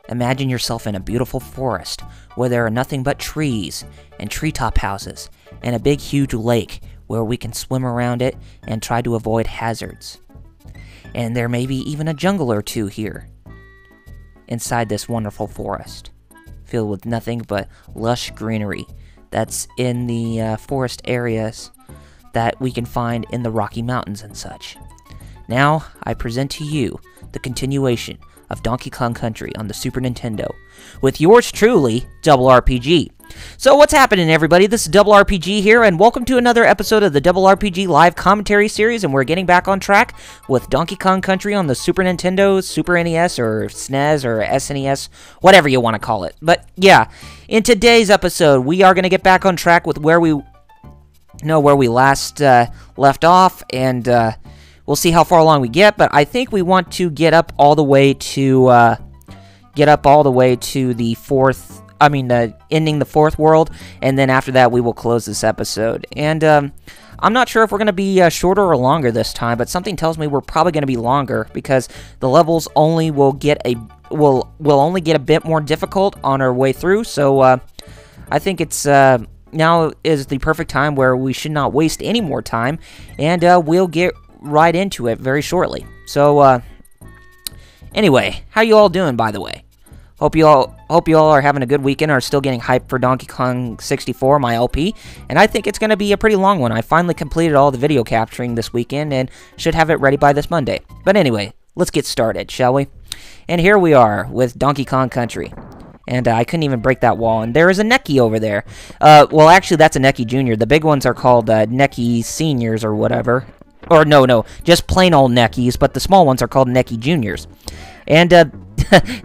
Imagine yourself in a beautiful forest where there are nothing but trees and treetop houses and a big huge lake where we can swim around it and try to avoid hazards. And there may be even a jungle or two here inside this wonderful forest, filled with nothing but lush greenery that's in the forest areas that we can find in the Rocky Mountains and such. Now, I present to you the continuation of Donkey Kong Country on the Super Nintendo, with yours truly, Double RPG. So what's happening, everybody? This is Double RPG here, and welcome to another episode of the Double RPG live commentary series, and we're getting back on track with Donkey Kong Country on the Super Nintendo, Super NES, or SNES, or SNES, whatever you want to call it. But yeah, in today's episode, we are going to get back on track with where we last left off, and we'll see how far along we get, but I think we want to get up all the way to the fourth, ending the fourth world, and then after that we will close this episode. And I'm not sure if we're going to be shorter or longer this time, but something tells me we're probably going to be longer, because the levels only will only get a bit more difficult on our way through, so I think it's now is the perfect time where we should not waste any more time, and we'll get right into it very shortly. So anyway, how you all doing, by the way? Hope you all are having a good weekend, or still getting hyped for Donkey Kong 64, my LP, and I think it's going to be a pretty long one. I finally completed all the video capturing this weekend and should have it ready by this Monday. But anyway, let's get started, shall we? And here we are with Donkey Kong Country. And I couldn't even break that wall. And there is a Necky over there. Well, actually, that's a Necky Jr. The big ones are called Necky Seniors or whatever. Or no, just plain old Neckies. But the small ones are called Necky Juniors. And the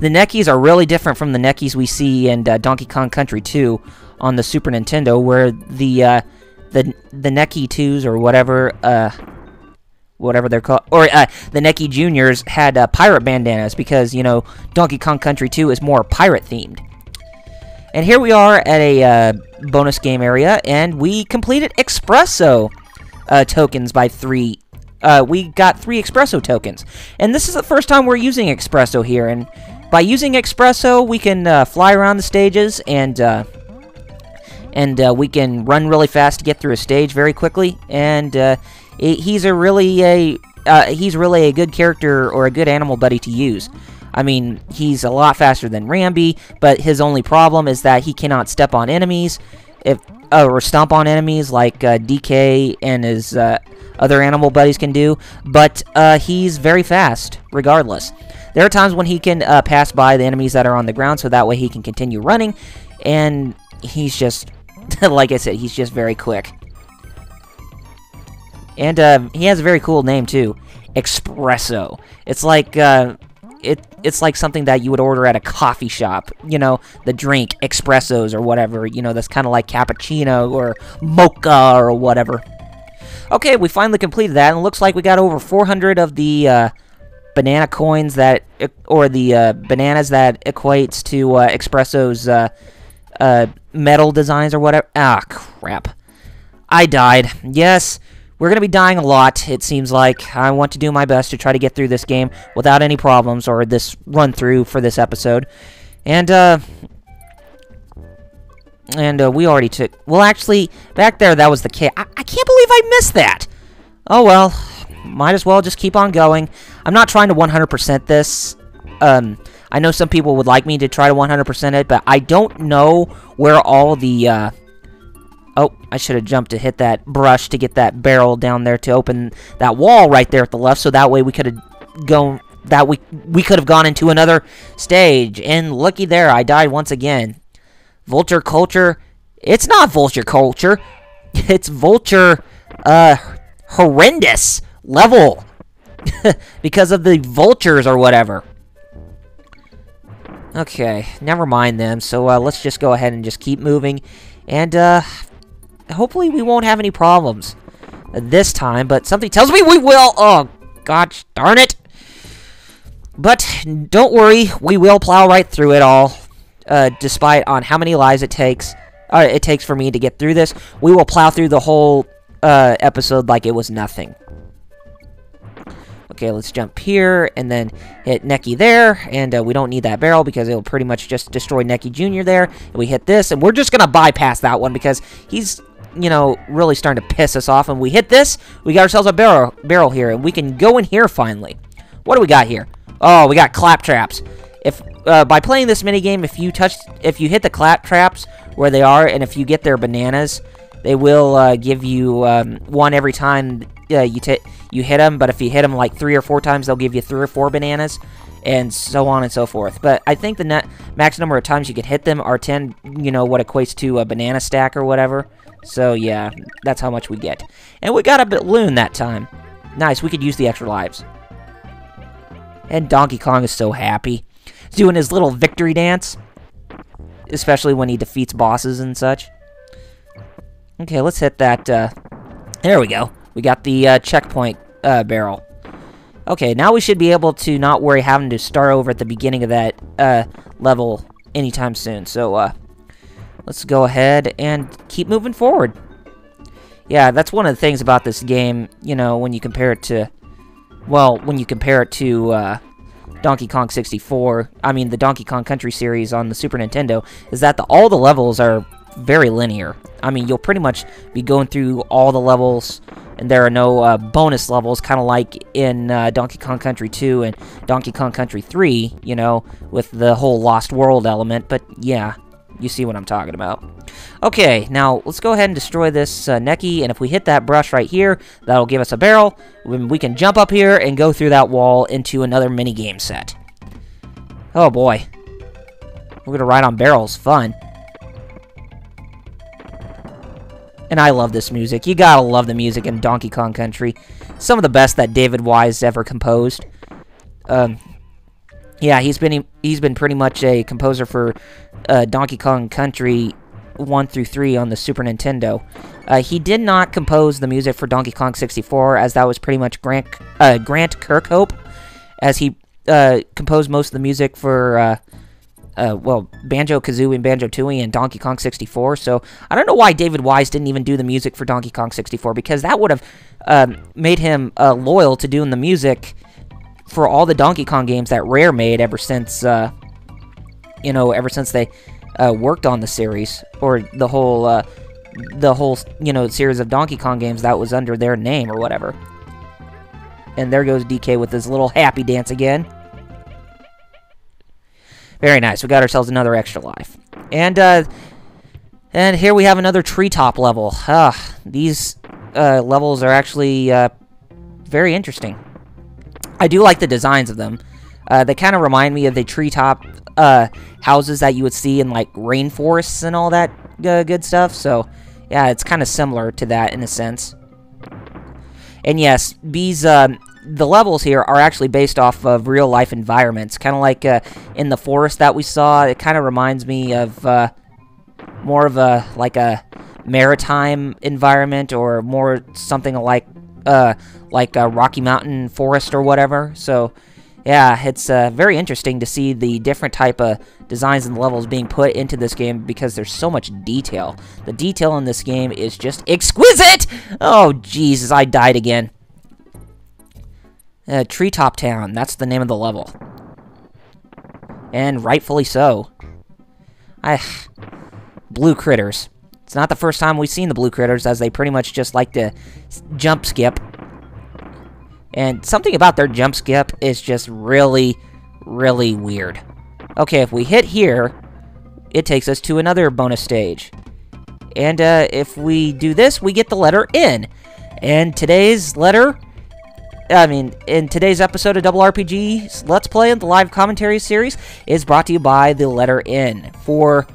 Neckies are really different from the Neckies we see in Donkey Kong Country 2 on the Super Nintendo, where the Necky 2s or whatever they're called, or the Necky Juniors had pirate bandanas, because, you know, Donkey Kong Country 2 is more pirate-themed. And here we are at a bonus game area, and we completed Espresso tokens by 3. We got 3 Espresso tokens. And this is the first time we're using Espresso here, and by using Espresso, we can fly around the stages, and we can run really fast to get through a stage very quickly, and he's really a good character, or a good animal buddy to use. I mean, he's a lot faster than Rambi, but his only problem is that he cannot step on enemies, or stomp on enemies like DK and his other animal buddies can do. But he's very fast, regardless. There are times when he can pass by the enemies that are on the ground, so that way he can continue running, and he's just, like I said, he's just very quick. And he has a very cool name too, Espresso. It's like it's like something that you would order at a coffee shop. You know, the drink espressos or whatever. You know, that's kind of like cappuccino or mocha or whatever. Okay, we finally completed that, and it looks like we got over 400 of the banana coins that, or the bananas that equates to Espresso's metal designs or whatever. Ah, crap! I died. Yes. We're going to be dying a lot, it seems like. I want to do my best to try to get through this game without any problems, or this run-through for this episode. And we already took... Well, actually, back there, that was the cave. I can't believe I missed that! Oh, well. Might as well just keep on going. I'm not trying to 100% this. I know some people would like me to try to 100% it, but I don't know where all the... Oh, I should have jumped to hit that brush to get that barrel down there to open that wall right there at the left, so that way we could have gone into another stage. And looky there, I died once again. Vulture Culture. It's not Vulture Culture. It's Vulture Horrendous level. Because of the vultures or whatever. Okay, never mind them. So let's just go ahead and just keep moving. And hopefully we won't have any problems this time, but something tells me we will. Oh, gosh darn it. But don't worry, we will plow right through it all, despite on how many lives it takes for me to get through this. We will plow through the whole episode like it was nothing. Okay, let's jump here, and then hit Neki there, and we don't need that barrel because it'll pretty much just destroy Neki Jr. there. And we hit this, and we're just gonna bypass that one because he's, you know, really starting to piss us off. And we hit this, we got ourselves a barrel here, and we can go in here finally. What do we got here? Oh, we got clap traps. If by playing this minigame, if you hit the clap traps where they are, and if you get their bananas, they will give you one every time you hit them. But if you hit them like 3 or 4 times, they'll give you 3 or 4 bananas, and so on and so forth. But I think the max number of times you can hit them are 10, you know, what equates to a banana stack or whatever. So yeah, that's how much we get. And we got a balloon that time. Nice, we could use the extra lives. And Donkey Kong is so happy. He's doing his little victory dance, especially when he defeats bosses and such. Okay, let's hit that, there we go. We got the checkpoint barrel. Okay, now we should be able to not worry having to start over at the beginning of that level anytime soon. So, let's go ahead and keep moving forward. Yeah, that's one of the things about this game, you know, when you compare it to, well, when you compare it to Donkey Kong 64, I mean the Donkey Kong Country series on the Super Nintendo, is that all the levels are very linear. I mean, you'll pretty much be going through all the levels, and there are no bonus levels, kind of like in Donkey Kong Country 2 and Donkey Kong Country 3, you know, with the whole Lost World element. But yeah, you see what I'm talking about. Okay, now let's go ahead and destroy this Neki, and if we hit that brush right here, that'll give us a barrel. We can jump up here and go through that wall into another minigame set. Oh boy. We're gonna ride on barrels. Fun. And I love this music. You gotta love the music in Donkey Kong Country. Some of the best that David Wise ever composed. Yeah, he's been pretty much a composer for Donkey Kong Country 1 through 3 on the Super Nintendo. He did not compose the music for Donkey Kong 64, as that was pretty much Grant Kirkhope, as he composed most of the music for well, Banjo-Kazooie and Banjo-Tooie and Donkey Kong 64, so I don't know why David Wise didn't even do the music for Donkey Kong 64, because that would have made him loyal to doing the music for all the Donkey Kong games that Rare made ever since, you know, ever since they worked on the series, or the whole, you know, series of Donkey Kong games that was under their name or whatever. And there goes DK with his little happy dance again. Very nice. We got ourselves another extra life. And here we have another treetop level. These levels are actually very interesting. I do like the designs of them. They kind of remind me of the treetop houses that you would see in, like, rainforests and all that good stuff. So, yeah, it's kind of similar to that in a sense. And yes, these the levels here are actually based off of real-life environments. Kind of like in the forest that we saw. It kind of reminds me of more of a, like a maritime environment, or more something like a Rocky Mountain forest or whatever. So, yeah, it's very interesting to see the different type of designs and levels being put into this game, because there's so much detail. The detail in this game is just exquisite! Oh, Jesus, I died again. Treetop Town, that's the name of the level. And rightfully so. Blue critters. It's not the first time we've seen the blue critters, as they pretty much just like to jump skip. And something about their jump skip is just really, really weird. Okay, if we hit here, it takes us to another bonus stage. And if we do this, we get the letter N. And today's letter, in today's episode of Double RPG's Let's Play, the live commentary series, is brought to you by the letter N for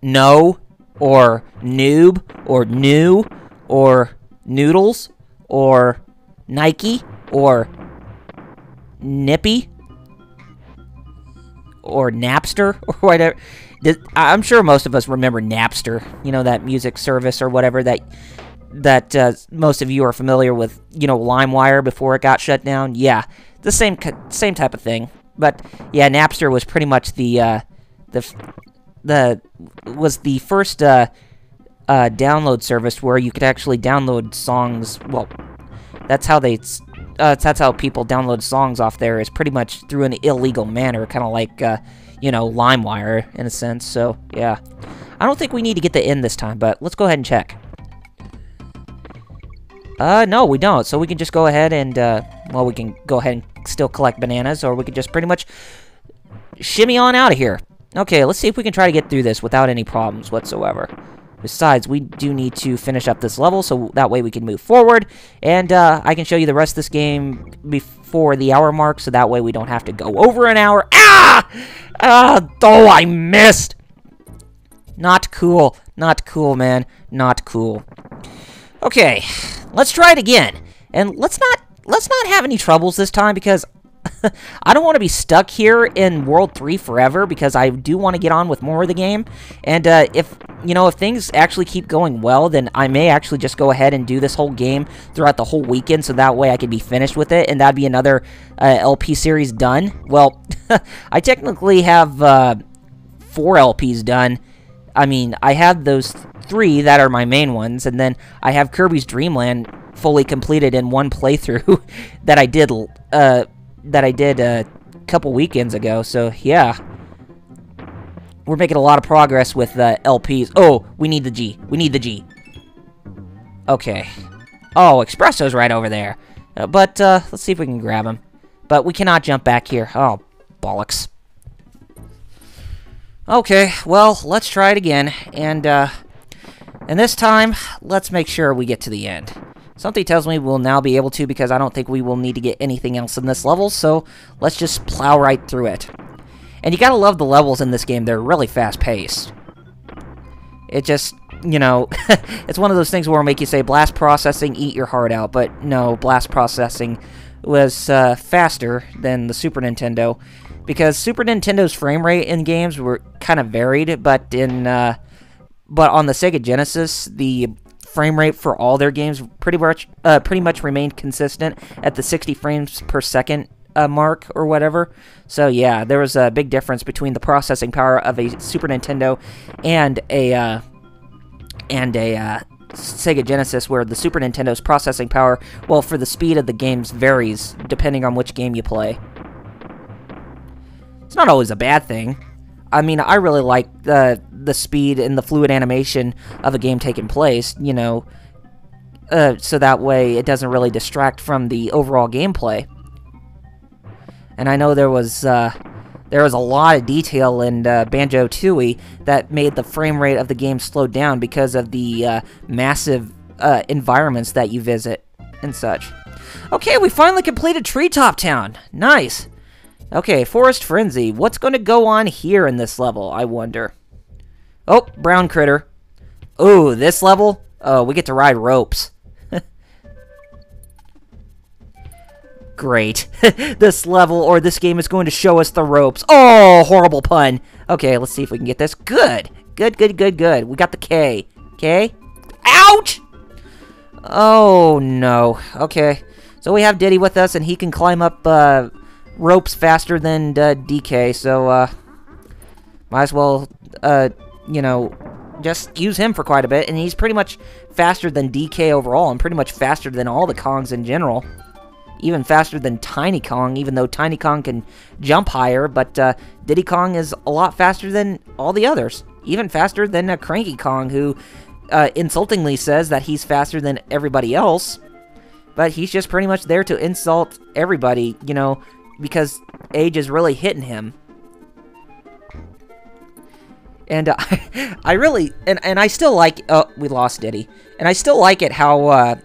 no, or noob, or new, or noodles, or Nike, or Nippy, or Napster, or whatever. I'm sure most of us remember Napster, you know, that music service or whatever that most of you are familiar with, you know, LimeWire before it got shut down. Yeah, the same type of thing. But yeah, Napster was pretty much the first download service where you could actually download songs. Well, That's how that's how people download songs off there, is pretty much through an illegal manner, kind of like, you know, LimeWire, in a sense. So, yeah. I don't think we need to get the end this time, but let's go ahead and check. No, we don't. So we can just go ahead and, well, we can go ahead and still collect bananas, or we could just pretty much shimmy on out of here. Okay, let's see if we can try to get through this without any problems whatsoever. Besides, we do need to finish up this level, so that way we can move forward, and I can show you the rest of this game before the hour mark, so that way we don't have to go over an hour. Ah! Oh, I missed! Not cool. Not cool, man. Not cool. Okay, let's try it again, and let's not have any troubles this time, because I don't want to be stuck here in World 3 forever, because I do want to get on with more of the game. And if things actually keep going well, then I may actually just go ahead and do this whole game throughout the whole weekend, so that way I can be finished with it, and that'd be another LP series done. Well, I technically have 4 LPs done. I mean, I have those 3 that are my main ones, and then I have Kirby's Dream Land fully completed in one playthrough that I did a couple weekends ago. So yeah, we're making a lot of progress with LPs. Oh, we need the G. We need the G. Okay. Oh, Espresso's right over there. But let's see if we can grab him. But we cannot jump back here. Oh, bollocks. Okay, well, let's try it again, and this time, let's make sure we get to the end. Something tells me we'll now be able to, because I don't think we will need to get anything else in this level, so let's just plow right through it. And you gotta love the levels in this game. They're really fast-paced. It just, you know, it's one of those things where it'll make you say, blast processing, eat your heart out, but no, blast processing was faster than the Super Nintendo, because Super Nintendo's frame rate in games were kind of varied, but on the Sega Genesis, the frame rate for all their games pretty much remained consistent at the 60 frames per second mark or whatever. So yeah, there was a big difference between the processing power of a Super Nintendo and a Sega Genesis, where the Super Nintendo's processing power, well, for the speed of the games varies depending on which game you play. It's not always a bad thing. I mean, I really like the speed and the fluid animation of a game taking place, you know, so that way it doesn't really distract from the overall gameplay. And I know there was a lot of detail in Banjo-Tooie that made the frame rate of the game slow down because of the massive environments that you visit and such. Okay, we finally completed Treetop Town. Nice. Okay, Forest Frenzy. What's going to go on here in this level, I wonder? Oh, brown critter. Oh, this level? Oh, we get to ride ropes. Great. This level, or this game, is going to show us the ropes. Oh, horrible pun. Okay, let's see if we can get this. Good. Good, good, good, good. We got the K. K? Ouch! Oh, no. Okay. So we have Diddy with us, and he can climb up, ropes faster than DK, so might as well you know, just use him for quite a bit, and he's pretty much faster than DK overall, and pretty much faster than all the Kongs in general, even faster than Tiny Kong, even though Tiny Kong can jump higher, but Diddy Kong is a lot faster than all the others, even faster than Cranky Kong, who insultingly says that he's faster than everybody else, but he's just pretty much there to insult everybody, you know, because age is really hitting him. And I really, and I still like, oh, we lost Diddy. And I still like it how,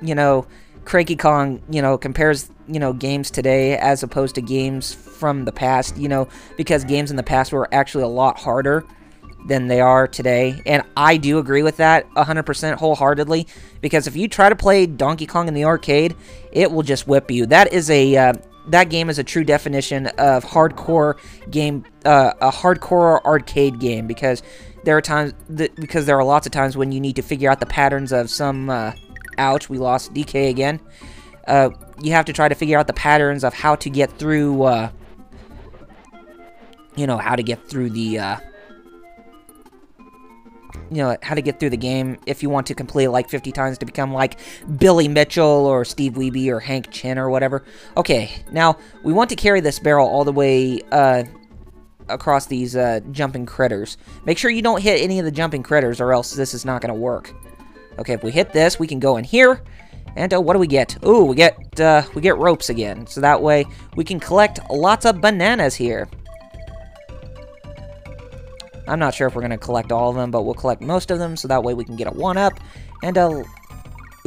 you know, Cranky Kong, you know, compares, you know, games today as opposed to games from the past, you know, because games in the past were actually a lot harder than they are today. And I do agree with that 100% wholeheartedly, because if you try to play Donkey Kong in the arcade, it will just whip you. That is a, that game is a true definition of hardcore game, a hardcore arcade game, because there are times, because there are lots of times when you need to figure out the patterns of some, ouch, we lost DK again. You have to try to figure out the patterns of how to get through, you know, how to get through the, you know, how to get through the game if you want to complete it like 50 times to become like Billy Mitchell or Steve Wiebe or Hank Chin or whatever. Okay, now we want to carry this barrel all the way across these jumping critters. Make sure you don't hit any of the jumping critters or else this is not going to work. Okay, if we hit this, we can go in here. And what do we get? Ooh, we get ropes again. So that way we can collect lots of bananas here. I'm not sure if we're going to collect all of them, but we'll collect most of them, so that way we can get a 1-up. And,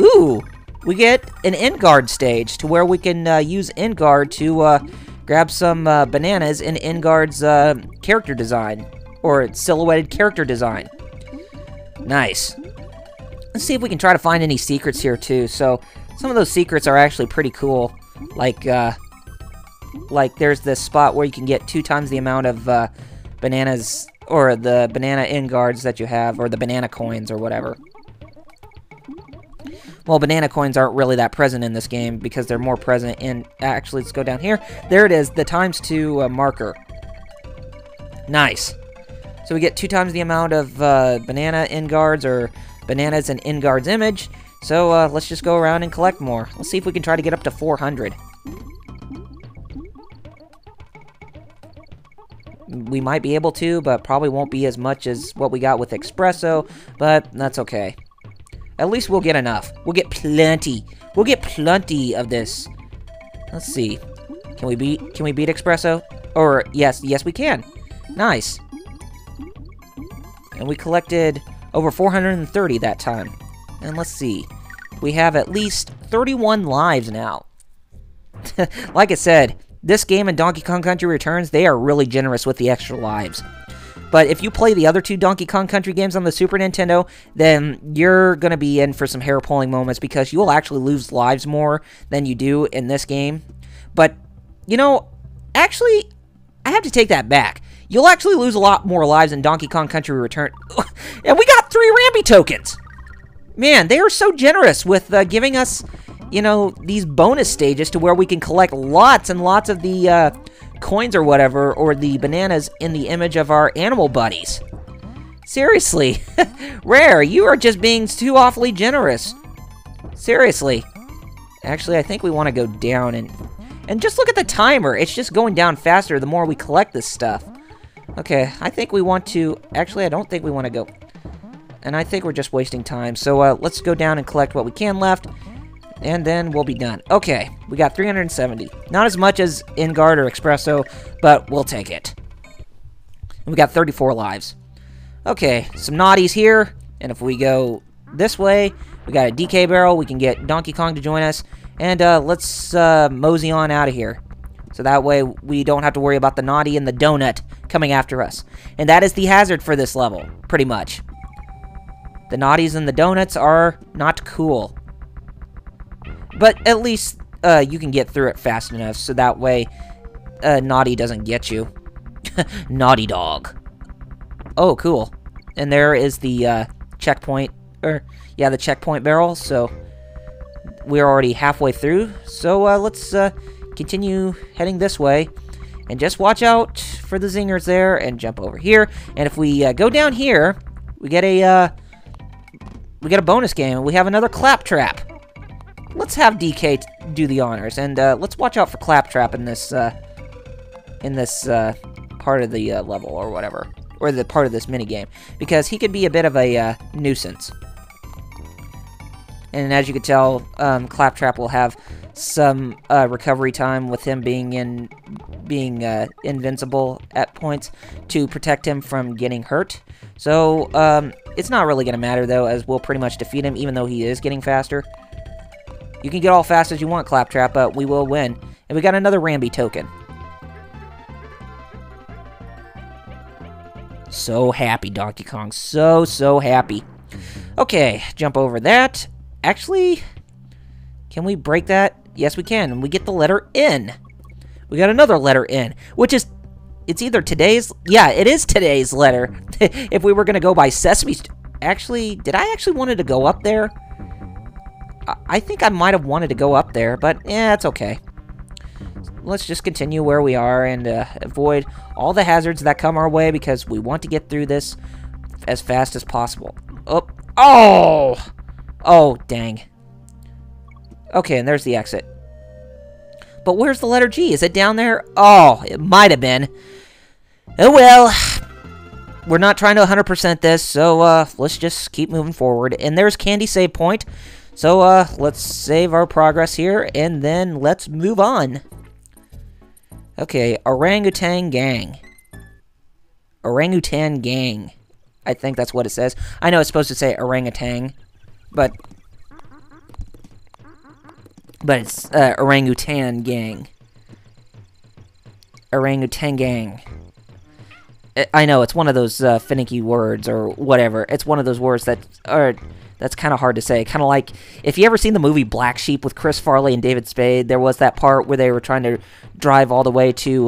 ooh! We get an end guard stage, to where we can use end guard to grab some bananas in end guard's character design, or silhouetted character design. Nice. Let's see if we can try to find any secrets here, too. So, some of those secrets are actually pretty cool. Like there's this spot where you can get 2 times the amount of bananas, or the banana end guards that you have, or the banana coins, or whatever. Well, banana coins aren't really that present in this game, because they're more present in... Actually, let's go down here. There it is, the ×2 marker. Nice. So we get 2 times the amount of banana end guards, or bananas in end guard's image. So let's just go around and collect more. Let's see if we can try to get up to 400. We might be able to, but probably won't be as much as what we got with Espresso, but that's okay. At least we'll get enough. We'll get plenty. We'll get plenty of this. Let's see. Can we beat Espresso? Or, yes, we can. Nice. And we collected over 430 that time. And let's see. We have at least 31 lives now. Like I said, this game and Donkey Kong Country Returns, they are really generous with the extra lives. But if you play the other 2 Donkey Kong Country games on the Super Nintendo, then you're going to be in for some hair-pulling moments because you'll actually lose lives more than you do in this game. But, you know, actually, I have to take that back. You'll actually lose a lot more lives in Donkey Kong Country Return. And we got 3 Rambi tokens! Man, they are so generous with giving us, you know, these bonus stages to where we can collect lots and lots of the coins or whatever, or the bananas in the image of our animal buddies. Seriously. Rare, you are just being too awfully generous. Seriously. Actually, I think we want to go down and just look at the timer. It's just going down faster the more we collect this stuff. Okay, I think we want to... Actually, I don't think we want to go... And I think we're just wasting time. So let's go down and collect what we can left. And then we'll be done. Okay, we got 370. Not as much as Ingard or Espresso, but we'll take it. And we got 34 lives. Okay, some naughties here. And if we go this way, we got a DK barrel. We can get Donkey Kong to join us. And let's mosey on out of here. So that way we don't have to worry about the naughty and the donut coming after us. And that is the hazard for this level, pretty much. The naughties and the donuts are not cool. But at least you can get through it fast enough, so that way naughty doesn't get you. Naughty dog. Oh, cool. And there is the checkpoint, yeah, the checkpoint barrel, so we're already halfway through. So let's continue heading this way. And just watch out for the zingers there, and jump over here. And if we go down here, we get a bonus game. We have another Claptrap. Let's have DK do the honors, and let's watch out for Claptrap in this part of the level or whatever, or the part of this minigame, because he could be a bit of a nuisance. And as you can tell, Claptrap will have some recovery time with him being invincible at points to protect him from getting hurt. So it's not really going to matter though, as we'll pretty much defeat him even though he is getting faster. You can get all fast as you want, Claptrap, but we will win. And we got another Rambi token. So happy, Donkey Kong. So happy. Okay, jump over that. Actually, can we break that? Yes, we can. And we get the letter N. We got another letter N, which is... It's either today's... Yeah, it is today's letter. If we were going to go by Sesame... Actually, did I actually wanted to go up there? I think I might have wanted to go up there, but yeah, it's okay. Let's just continue where we are and avoid all the hazards that come our way, because we want to get through this as fast as possible. Oh! Oh! Oh, dang. Okay, and there's the exit. But where's the letter G? Is it down there? Oh, it might have been. Oh, well. We're not trying to 100% this, so let's just keep moving forward. And there's Candy save point. So let's save our progress here, and then let's move on. Okay, Orangutan Gang. Orangutan Gang. I think that's what it says. I know it's supposed to say orangutan, but it's Orangutan Gang. Orangutan Gang. I know, it's one of those finicky words or whatever. It's one of those words that are... That's kind of hard to say. Kind of like, if you ever seen the movie Black Sheep with Chris Farley and David Spade, there was that part where they were trying to drive all the way to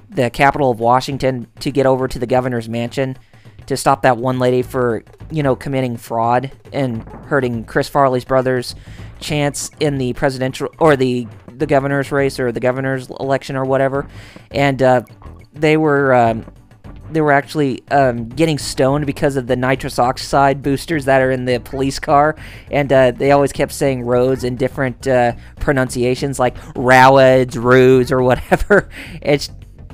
the capital of Washington to get over to the governor's mansion to stop that one lady for, you know, committing fraud and hurting Chris Farley's brother's chance in the presidential, or the governor's race, or the governor's election, or whatever. And they were actually getting stoned because of the nitrous oxide boosters that are in the police car, and they always kept saying roads in different pronunciations, like roads, roads, or whatever. It's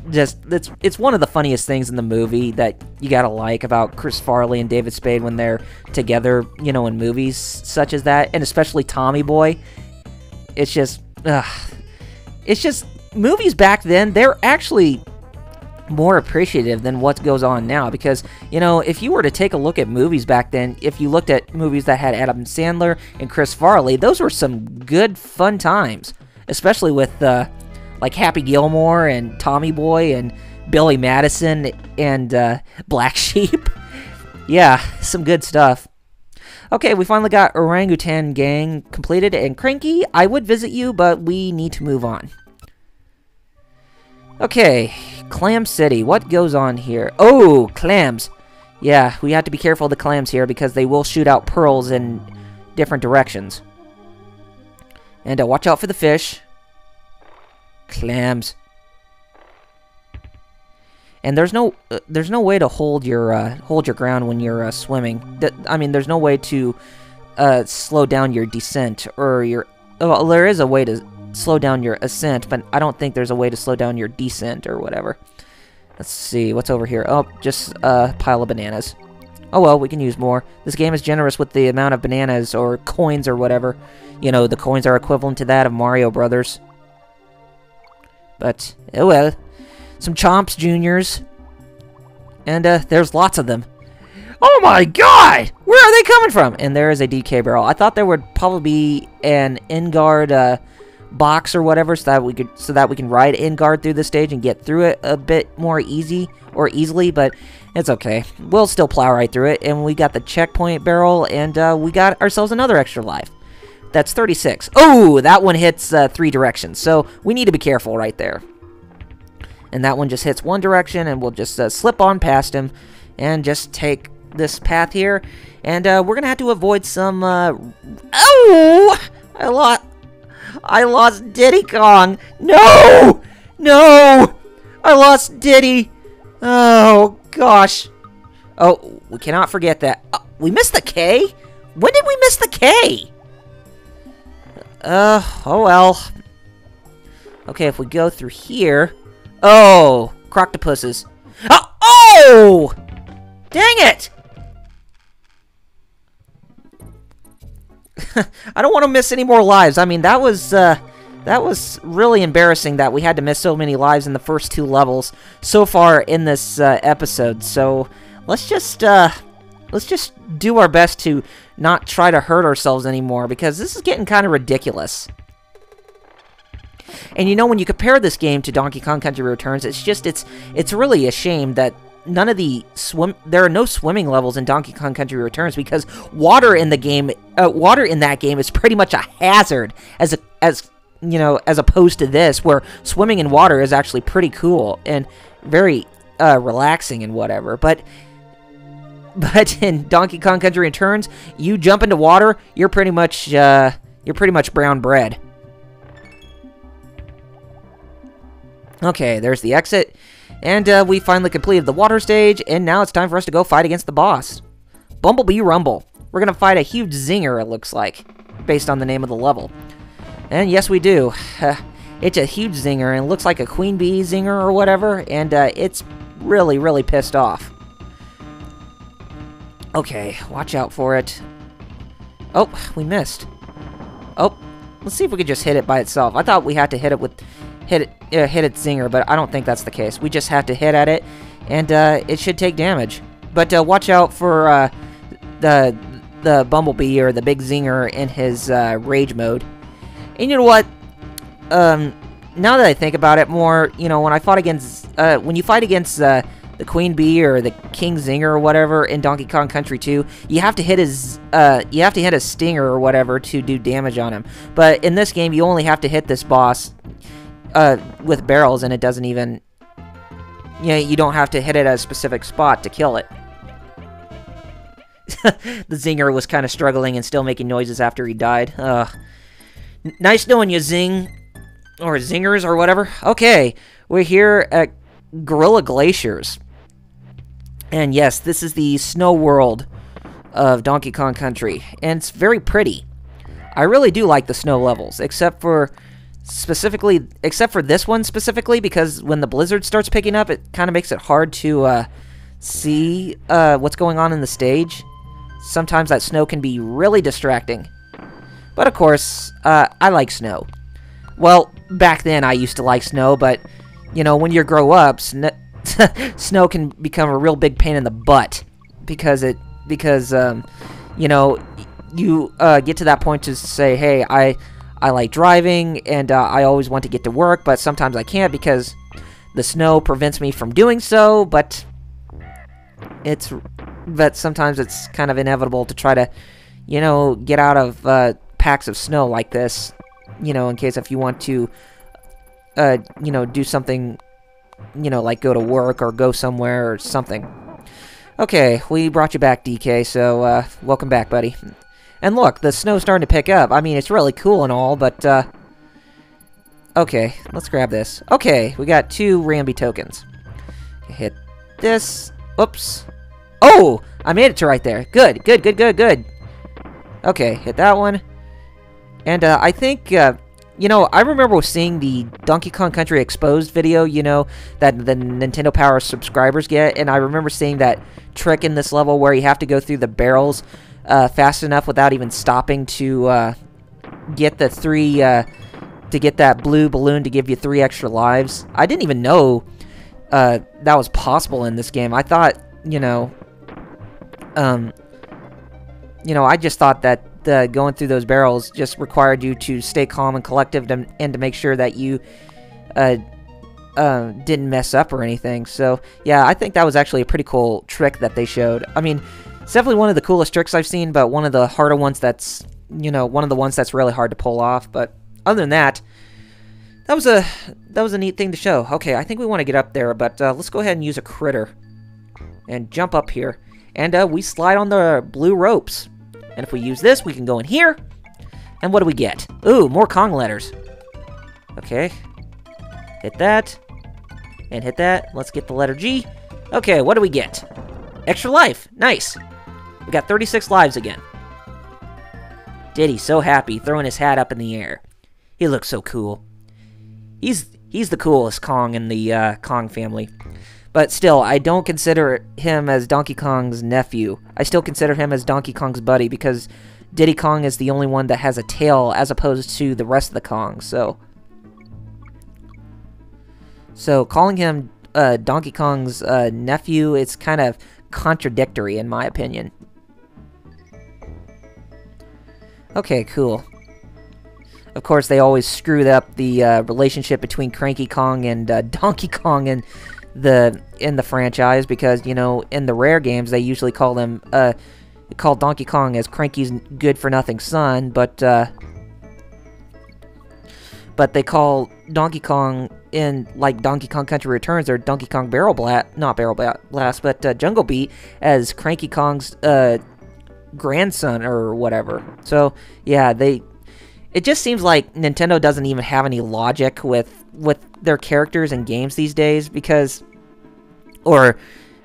just, it's one of the funniest things in the movie that you gotta like about Chris Farley and David Spade when they're together, you know, in movies such as that, and especially Tommy Boy. It's just movies back then, they're actually more appreciative than what goes on now, because, you know, if you were to take a look at movies back then, if you looked at movies that had Adam Sandler and Chris Farley, those were some good fun times, especially with like Happy Gilmore and Tommy Boy and Billy Madison and Black Sheep. Yeah, some good stuff. Okay, we finally got Orangutan Gang completed, and Cranky, I would visit you, but we need to move on. Okay, Clam City. What goes on here? Oh, clams. Yeah, we have to be careful of the clams here because they will shoot out pearls in different directions. And watch out for the fish. Clams. And there's no way to hold your ground when you're swimming. I mean, there's no way to slow down your descent or your. Well, there is a way to slow down your ascent, but I don't think there's a way to slow down your descent or whatever. Let's see, what's over here? Oh, just a pile of bananas. Oh well, we can use more. This game is generous with the amount of bananas or coins or whatever. You know, the coins are equivalent to that of Mario Brothers. But, oh well. Some Chomps Juniors. And there's lots of them. Oh my god! Where are they coming from? And there is a DK barrel. I thought there would probably be an in-guard box or whatever, so that we can ride in guard through the stage and get through it a bit more easily, but it's okay. We'll still plow right through it, and we got the checkpoint barrel, and we got ourselves another extra life. That's 36. Oh, that one hits 3 directions, so we need to be careful right there. And that one just hits one direction, and we'll just slip on past him and just take this path here, and we're gonna have to avoid some oh, I lost Diddy Kong. No! No! I lost Diddy. Oh, gosh. Oh, we cannot forget that. We missed the K? When did we miss the K? Oh well. Okay, if we go through here. Oh, croctopuses. Oh! Dang it! I don't want to miss any more lives. I mean, that was really embarrassing that we had to miss so many lives in the first 2 levels so far in this episode. So let's just do our best to not try to hurt ourselves anymore, because this is getting kind of ridiculous. And you know, when you compare this game to Donkey Kong Country Returns, it's really a shame that none of the there are no swimming levels in Donkey Kong Country Returns, because water in that game is pretty much a hazard, as you know, as opposed to this, where swimming in water is actually pretty cool and very relaxing and whatever. But in Donkey Kong Country Returns, you jump into water, you're pretty much brown bread. Okay, there's the exit. And we finally completed the water stage, and now it's time for us to go fight against the boss. Bumblebee Rumble. We're going to fight a huge zinger, it looks like, based on the name of the level. And yes, we do. It's a huge zinger, and it looks like a queen bee zinger or whatever, and it's really, really pissed off. Okay, watch out for it. Oh, we missed. Oh, let's see if we could just hit it by itself. I thought we had to hit it with... hit its zinger, but I don't think that's the case. We just have to hit at it, and it should take damage. But watch out for the Bumblebee or the big zinger in his rage mode. And you know what? Now that I think about it more, you know, when I fought against when you fight against the Queen Bee or the King Zinger or whatever in Donkey Kong Country 2, you have to hit his stinger or whatever to do damage on him. But in this game, you only have to hit this boss with barrels, and it doesn't even, you know, you don't have to hit it at a specific spot to kill it. The zinger was kind of struggling and still making noises after he died. Nice knowing you, Zing. Or Zingers or whatever. Okay, we're here at Gorilla Glaciers. And yes, this is the snow world of Donkey Kong Country. And it's very pretty. I really do like the snow levels, except for this one specifically, because when the blizzard starts picking up, it kind of makes it hard to see what's going on in the stage. Sometimes that snow can be really distracting. But of course, I like snow. Well, back then I used to like snow, but, you know, when you grow up, snow can become a real big pain in the butt. Because you know, you get to that point to say, hey, I like driving, and I always want to get to work, but sometimes I can't because the snow prevents me from doing so, but sometimes it's kind of inevitable to try to, you know, get out of packs of snow like this, you know, in case if you want to, you know, do something, you know, like go to work or go somewhere or something. Okay, we brought you back, DK, so welcome back, buddy. And look, the snow's starting to pick up. I mean, it's really cool and all, but, okay, let's grab this. Okay, we got 2 Rambi tokens. Hit this. Oops. Oh! I made it to right there. Good, good, good, good, good. Okay, hit that one. And, I think, you know, I remember seeing the Donkey Kong Country Exposed video, you know, that the Nintendo Power subscribers get, and I remember seeing that trick in this level where you have to go through the barrels fast enough without even stopping to get the 3, to get that blue balloon to give you 3 extra lives. I didn't even know that was possible in this game. I thought, you know, I just thought that going through those barrels just required you to stay calm and collective and to make sure that you didn't mess up or anything. So, yeah, I think that was actually a pretty cool trick that they showed. I mean, it's definitely one of the coolest tricks I've seen, but one of the harder ones that's, you know, one of the ones that's really hard to pull off. But other than that, that was a neat thing to show. Okay, I think we want to get up there, but let's go ahead and use a critter and jump up here. And we slide on the blue ropes. And if we use this, we can go in here. And what do we get? Ooh, more Kong letters. Okay. Hit that. And hit that. Let's get the letter G. Okay, what do we get? Extra life. Nice. We got 36 lives again. Diddy's so happy, throwing his hat up in the air. He looks so cool. He's the coolest Kong in the Kong family. But still, I don't consider him as Donkey Kong's nephew. I still consider him as Donkey Kong's buddy because Diddy Kong is the only one that has a tail as opposed to the rest of the Kongs. So calling him Donkey Kong's nephew, it's kind of contradictory in my opinion. Okay, cool. Of course, they always screwed up the relationship between Cranky Kong and Donkey Kong in the franchise because, you know, in the Rare games they usually call them call Donkey Kong as Cranky's good-for-nothing son, but they call Donkey Kong in, like, Donkey Kong Country Returns or Donkey Kong not Barrel Blast, but Jungle Beat as Cranky Kong's grandson or whatever. So, yeah, it just seems like Nintendo doesn't even have any logic with their characters and games these days because, or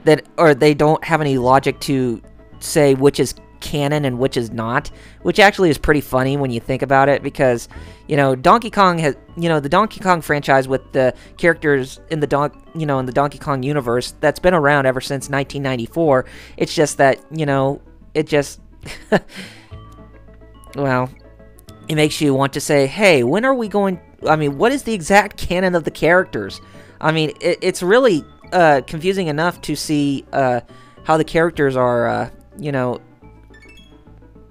they don't have any logic to say which is canon and which is not, which actually is pretty funny when you think about it, because Donkey Kong has, the Donkey Kong franchise with the characters in the Donkey Kong universe that's been around ever since 1994. It's just that it just well, it makes you want to say, hey, when are we going? I mean, what is the exact canon of the characters? I mean, it's really confusing enough to see how the characters are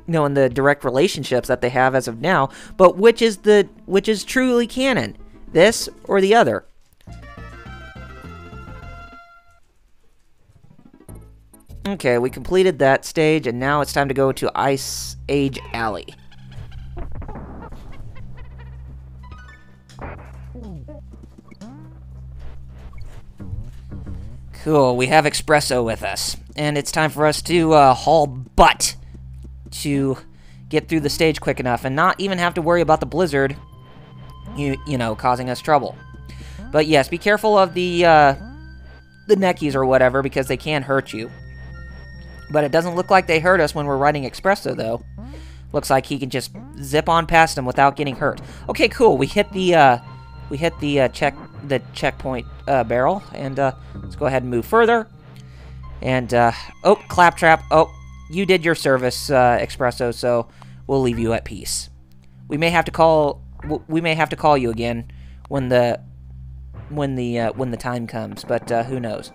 in the direct relationships that they have as of now, but which is truly canon, this or the other? Okay, we completed that stage, and now it's time to go to Ice Age Alley. Cool, we have Espresso with us, and it's time for us to haul butt to get through the stage quick enough and not even have to worry about the blizzard, causing us trouble. But yes, be careful of the neckies or whatever, because they can hurt you. But it doesn't look like they hurt us when we're riding Espresso, though. Looks like he can just zip on past them without getting hurt. Okay, cool. We hit the checkpoint barrel, and let's go ahead and move further. And oh, Claptrap. Oh, you did your service, Espresso, so we'll leave you at peace. We may have to call you again when the time comes, but who knows?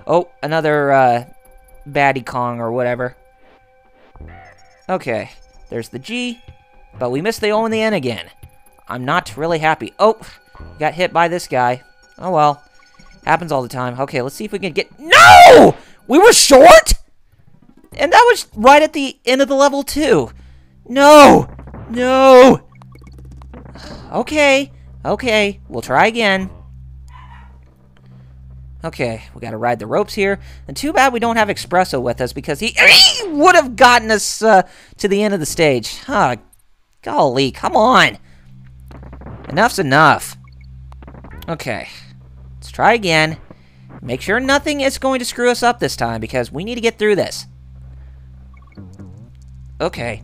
Oh, another baddie Kong or whatever. Okay, there's the G, but we missed the O and the N again. I'm not really happy. Oh, got hit by this guy. Oh well, happens all the time. Okay, let's see if we can get. No, we were short. And that was right at the end of the level, too. No! No! Okay. Okay. We'll try again. Okay. We gotta ride the ropes here. And too bad we don't have Espresso with us, because he would have gotten us to the end of the stage. Huh. Golly. Come on. Enough's enough. Okay. Let's try again. Make sure nothing is going to screw us up this time, because we need to get through this. Okay.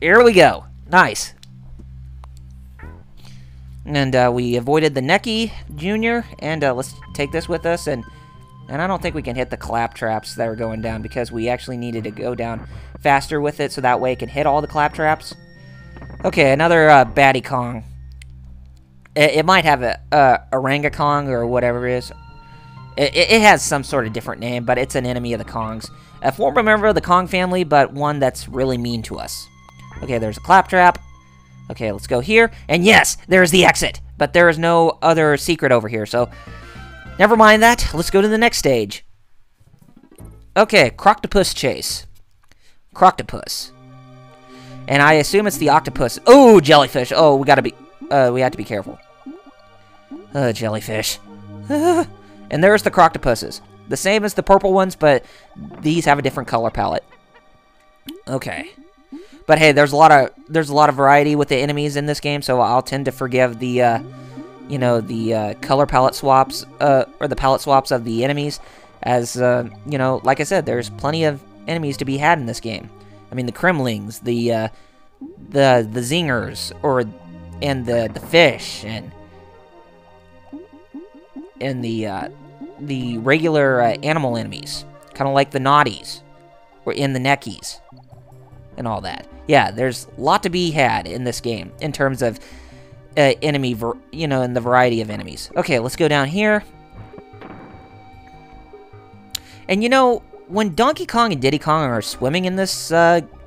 Here we go. Nice. And we avoided the Necky Jr. And let's take this with us. And I don't think we can hit the clap traps that are going down, because we actually needed to go down faster with it, so that way it can hit all the clap traps. Okay, another baddie Kong. It might have a Oranga Kong or whatever it is. It has some sort of different name, but it's an enemy of the Kongs. A former member of the Kong family, but one that's really mean to us. Okay, there's a claptrap. Okay, let's go here. And yes, there's the exit. But there is no other secret over here, so never mind that. Let's go to the next stage. Okay, Croctopus Chase. Croctopus. And I assume it's the octopus. Oh, jellyfish. Oh, we have to be careful. Jellyfish. And there's the Croctopuses. The same as the purple ones, but these have a different color palette. Okay. But hey, there's a lot of variety with the enemies in this game, so I'll tend to forgive the color palette swaps, or the palette swaps of the enemies, as like I said, there's plenty of enemies to be had in this game. I mean, the Kremlings, the Zingers, and the fish, and the regular animal enemies, kind of like the Naughties, or in the Neckies, and all that. Yeah, there's a lot to be had in this game in terms of and the variety of enemies. Okay, let's go down here. And when Donkey Kong and Diddy Kong are swimming in this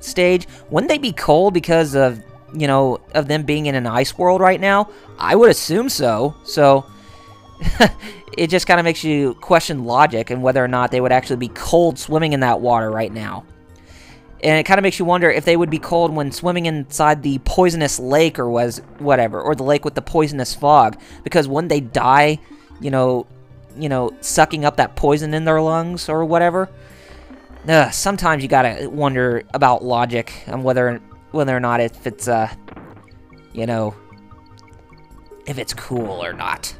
stage, wouldn't they be cold because of them being in an ice world right now? I would assume so. So it just kind of makes you question logic and whether or not they would actually be cold swimming in that water right now. And it kind of makes you wonder if they would be cold when swimming inside the poisonous lake or or the lake with the poisonous fog, because wouldn't they die, sucking up that poison in their lungs or whatever? Sometimes you gotta wonder about logic and whether or not if it's if it's cool or not.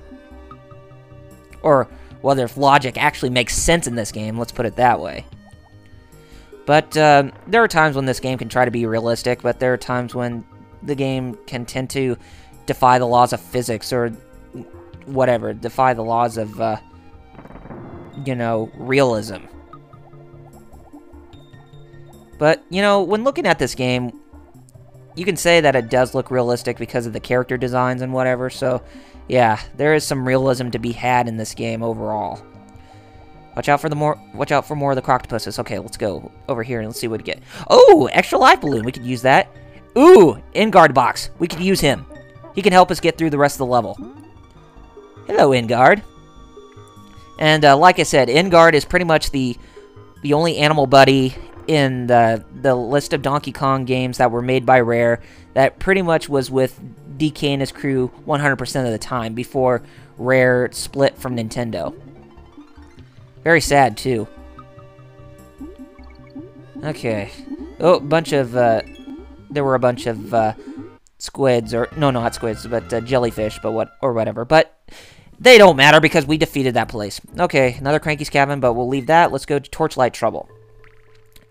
Or whether if logic actually makes sense in this game, let's put it that way. But there are times when this game can try to be realistic, but there are times when the game can tend to defy the laws of physics or whatever, defy the laws of, you know, realism. But, you know, when looking at this game, you can say that it does look realistic because of the character designs and whatever, so, yeah, there is some realism to be had in this game overall. Watch out for more of the croctopuses. Okay, let's go over here and let's see what we get. Oh, extra life balloon. We could use that. Ooh, Ingard box. We could use him. He can help us get through the rest of the level. Hello, Ingard. And like I said, Ingard is pretty much the only animal buddy in the list of Donkey Kong games that were made by Rare that pretty much was with DK and his crew 100% of the time before Rare split from Nintendo. Very sad, too. Okay. Oh, there were a bunch of squids, or no, not squids, but jellyfish, but whatever. But they don't matter because we defeated that place. Okay, another Cranky's cabin, but we'll leave that. Let's go to Torchlight Trouble.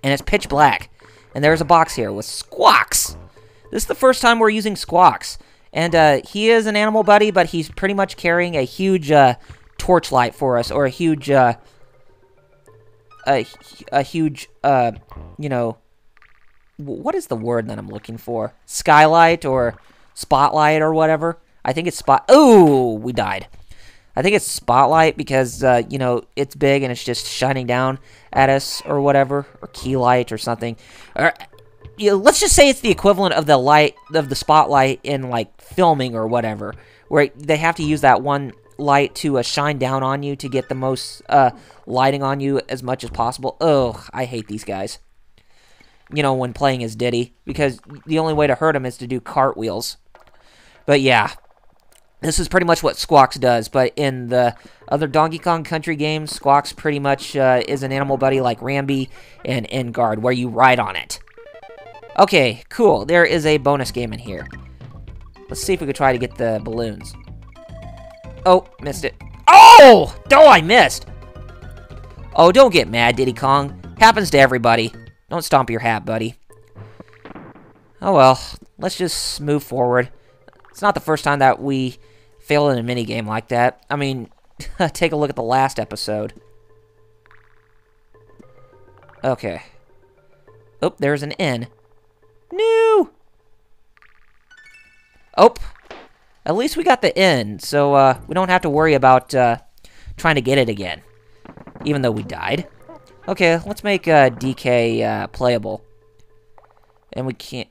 And it's pitch black. And there's a box here with Squawks. This is the first time we're using Squawks. And he is an animal buddy, but he's pretty much carrying a huge torchlight for us, or a huge, you know, what is the word that I'm looking for? Skylight or spotlight or whatever. I think it's Oh, we died. I think it's spotlight because, you know, it's big and it's just shining down at us or whatever. Or key light or something. Or, you know, let's just say it's the equivalent of the light, of the spotlight in, like, filming or whatever. Where they have to use that one light to shine down on you to get the most lighting on you as much as possible. Ugh, I hate these guys. You know, when playing as Diddy. Because the only way to hurt him is to do cartwheels. But yeah. This is pretty much what Squawks does, but in the other Donkey Kong Country games, Squawks pretty much is an animal buddy like Rambi and Ingard, where you ride on it. Okay, cool. There is a bonus game in here. Let's see if we could try to get the balloons. Oh, missed it. Oh! Oh, I missed! Oh, don't get mad, Diddy Kong. Happens to everybody. Don't stomp your hat, buddy. Oh well, let's just move forward. It's not the first time that we failed in a minigame like that. I mean, take a look at the last episode. Okay. Oh, there's an N. No! Oh, at least we got the N, so we don't have to worry about trying to get it again. Even though we died. Okay, let's make DK playable. And we can't...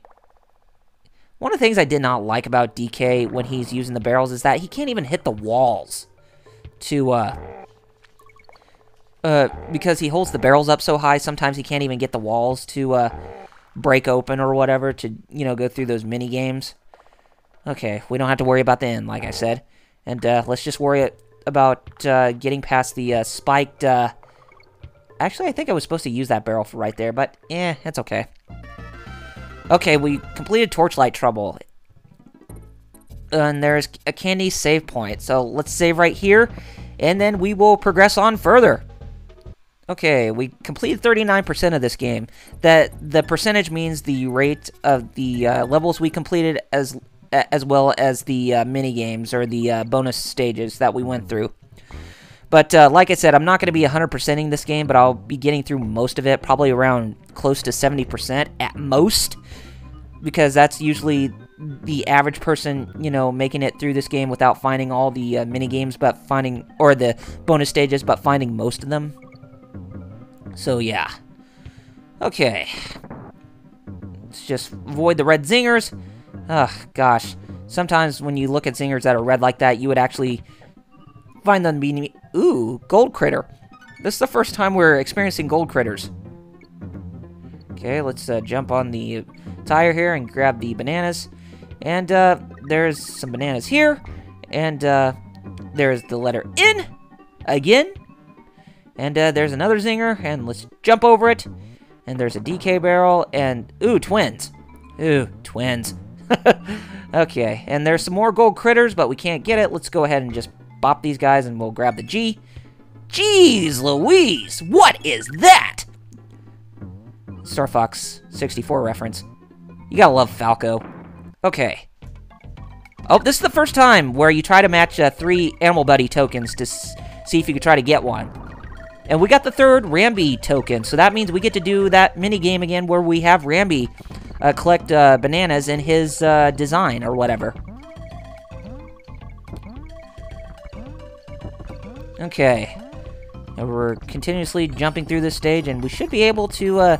One of the things I did not like about DK when he's using the barrels is that he can't even hit the walls to, because he holds the barrels up so high, sometimes he can't even get the walls to, break open or whatever to, you know, go through those mini games. Okay, we don't have to worry about the end, like I said. And, let's just worry about, getting past the, spiked, Actually, I think I was supposed to use that barrel for right there, but, it's okay. Okay, we completed Torchlight Trouble. And there's a candy save point. So let's save right here. And then we will progress on further. Okay, we completed 39% of this game. The percentage means the rate of the levels we completed as well as the mini-games or the bonus stages that we went through. But like I said, I'm not going to be 100%ing this game, but I'll be getting through most of it, probably around close to 70% at most, because that's usually the average person, you know, making it through this game without finding all the mini-games, but finding, or the bonus stages, but finding most of them. So, yeah. Okay. Let's just avoid the red zingers. Ugh, gosh. Sometimes when you look at zingers that are red like that, you would actually find them being... Ooh, gold critter. This is the first time we're experiencing gold critters. Okay, let's jump on the tire here and grab the bananas. And there's some bananas here. And there's the letter N again. And there's another zinger. And let's jump over it. And there's a DK barrel. And, ooh, twins. Ooh, twins. Okay, and there's some more gold critters, but we can't get it. Let's go ahead and just bop these guys and we'll grab the G. Jeez Louise, what is that? Star Fox 64 reference. You gotta love Falco. Okay. Oh, this is the first time where you try to match 3 Animal Buddy tokens to see if you can try to get one. And we got the 3rd Rambi token, so that means we get to do that mini game again where we have Rambi collect bananas in his design or whatever. Okay. And we're continuously jumping through this stage, and we should be able to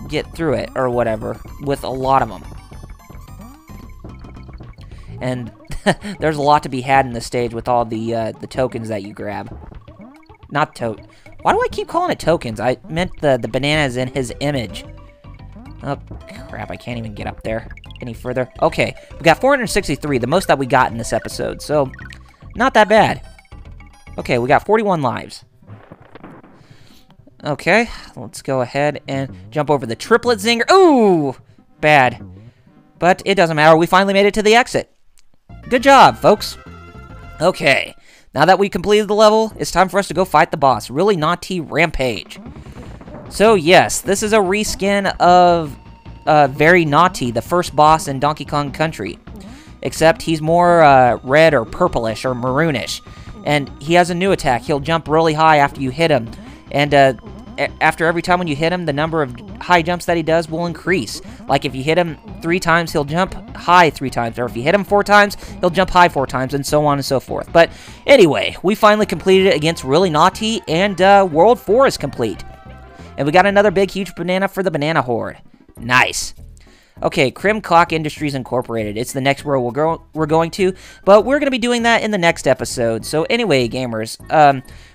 get through it or whatever with a lot of them. And there's a lot to be had in this stage with all the tokens that you grab. Not Why do I keep calling it tokens? I meant the bananas in his image. Oh, crap, I can't even get up there any further. Okay, we got 463, the most that we got in this episode, so not that bad. Okay, we got 41 lives. Okay, let's go ahead and jump over the triplet zinger. Ooh, bad. But it doesn't matter, we finally made it to the exit. Good job, folks. Okay, now that we completed the level, it's time for us to go fight the boss. Really Naughty Rampage. So yes, this is a reskin of Very Naughty, the first boss in Donkey Kong Country. Except he's more red or purplish or maroonish. And he has a new attack. He'll jump really high after you hit him. And after every time when you hit him, the number of high jumps that he does will increase. Like if you hit him 3 times, he'll jump high 3 times. Or if you hit him 4 times, he'll jump high 4 times, and so on and so forth. But anyway, we finally completed it against Really Naughty, and World 4 is complete. And we got another big, huge banana for the Banana Horde. Nice. Okay, Crim Clock Industries Incorporated. It's the next world we're going to, but we're going to be doing that in the next episode. So anyway, gamers,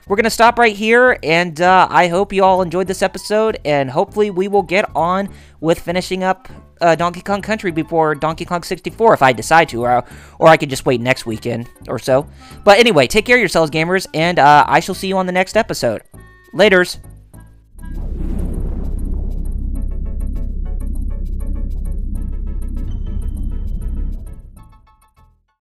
we're going to stop right here, and I hope you all enjoyed this episode, and hopefully we will get on with finishing up Donkey Kong Country before Donkey Kong 64 if I decide to, or I could just wait next weekend or so. But anyway, take care of yourselves, gamers, and I shall see you on the next episode. Laters.